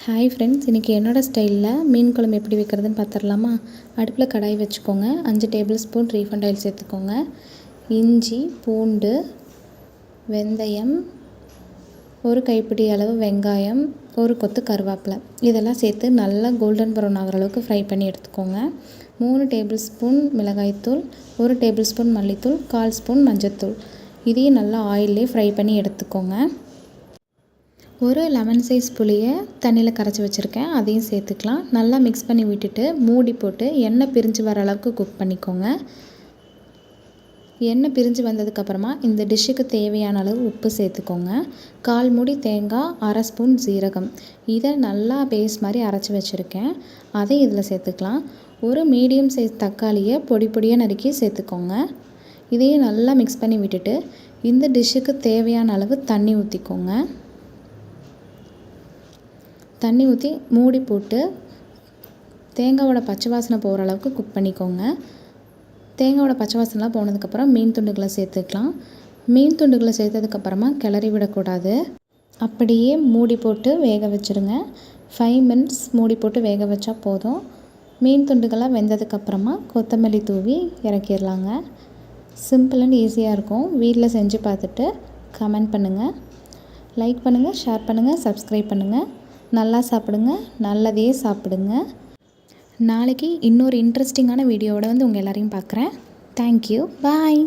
Hi friends, இன்றைக்கி என்னோடய ஸ்டைலில் மீன் குழம்பு எப்படி வைக்கிறதுன்னு பார்த்துடலாமா? அடுப்பில் கடாய் வச்சுக்கோங்க. 5 டேபிள் ஸ்பூன் ரீஃபண்ட் ஆயில் சேர்த்துக்கோங்க. இஞ்சி, பூண்டு, வெந்தயம், ஒரு கைப்பிடி அளவு வெங்காயம், ஒரு கொத்து கருவேப்பிலை இதெல்லாம் சேர்த்து நல்லா கோல்டன் ப்ரௌன் ஆகிற அளவுக்கு ஃப்ரை பண்ணி எடுத்துக்கோங்க. 3 டேபிள் ஸ்பூன் மிளகாய்த்தூள், 1 டேபிள் ஸ்பூன் மல்லித்தூள், 1/4 ஸ்பூன் மஞ்சள்தூள் இதையும் நல்லா ஆயிலே ஃப்ரை பண்ணி எடுத்துக்கோங்க. ஒரு லெமன் சைஸ் புளியை தண்ணியில் கரைச்சி வச்சுருக்கேன், அதையும் சேர்த்துக்கலாம். நல்லா மிக்ஸ் பண்ணி விட்டுட்டு மூடி போட்டு எண்ணெய் பிரிஞ்சு வர அளவுக்கு குக் பண்ணிக்கோங்க. எண்ணெய் பிரிஞ்சு வந்ததுக்கப்புறமா இந்த டிஷ்ஷுக்கு தேவையான அளவு உப்பு சேர்த்துக்கோங்க. 1/4 மூடி தேங்காய், 1/2 ஸ்பூன் ஜீரகம் இதை நல்லா பேஸ்ட் மாதிரி அரைச்சி வச்சுருக்கேன், அதை இதில் சேர்த்துக்கலாம். ஒரு மீடியம் சைஸ் தக்காளியை பொடி பொடியாக நறுக்கி சேர்த்துக்கோங்க. இதையும் நல்லா மிக்ஸ் பண்ணி விட்டுட்டு இந்த டிஷ்ஷுக்கு தேவையான அளவு தண்ணி ஊற்றிக்கோங்க. தண்ணி ஊற்றி மூடி போட்டு தேங்காயோட பச்சை வாசனை போகிற அளவுக்கு குக் பண்ணிக்கோங்க. தேங்காயோட பச்சை வாசனைலாம் போனதுக்கப்புறம் மீன் துண்டுகளை சேர்த்துக்கலாம். மீன் துண்டுகளை சேர்த்ததுக்கப்புறமா கிளறி விடக்கூடாது, அப்படியே மூடி போட்டு வேக வச்சுருங்க. 5 மினிட்ஸ் மூடி போட்டு வேக வச்சா போதும். மீன் துண்டுகளாக வெந்ததுக்கப்புறமா கொத்தமல்லி தூவி இறக்கிடலாங்க. சிம்பிள் அண்ட் ஈஸியாக இருக்கும். வீட்டில் செஞ்சு பார்த்துட்டு கமெண்ட் பண்ணுங்கள், லைக் பண்ணுங்கள், ஷேர் பண்ணுங்கள், சப்ஸ்கிரைப் பண்ணுங்கள். நல்லா சாப்பிடுங்க, நல்லதே சாப்பிடுங்க. நாளைக்கு இன்னொரு இன்ட்ரெஸ்டிங்கான வீடியோவோட உங்கள் எல்லாரையும் பார்க்குறேன். தேங்க்யூ, பாய்.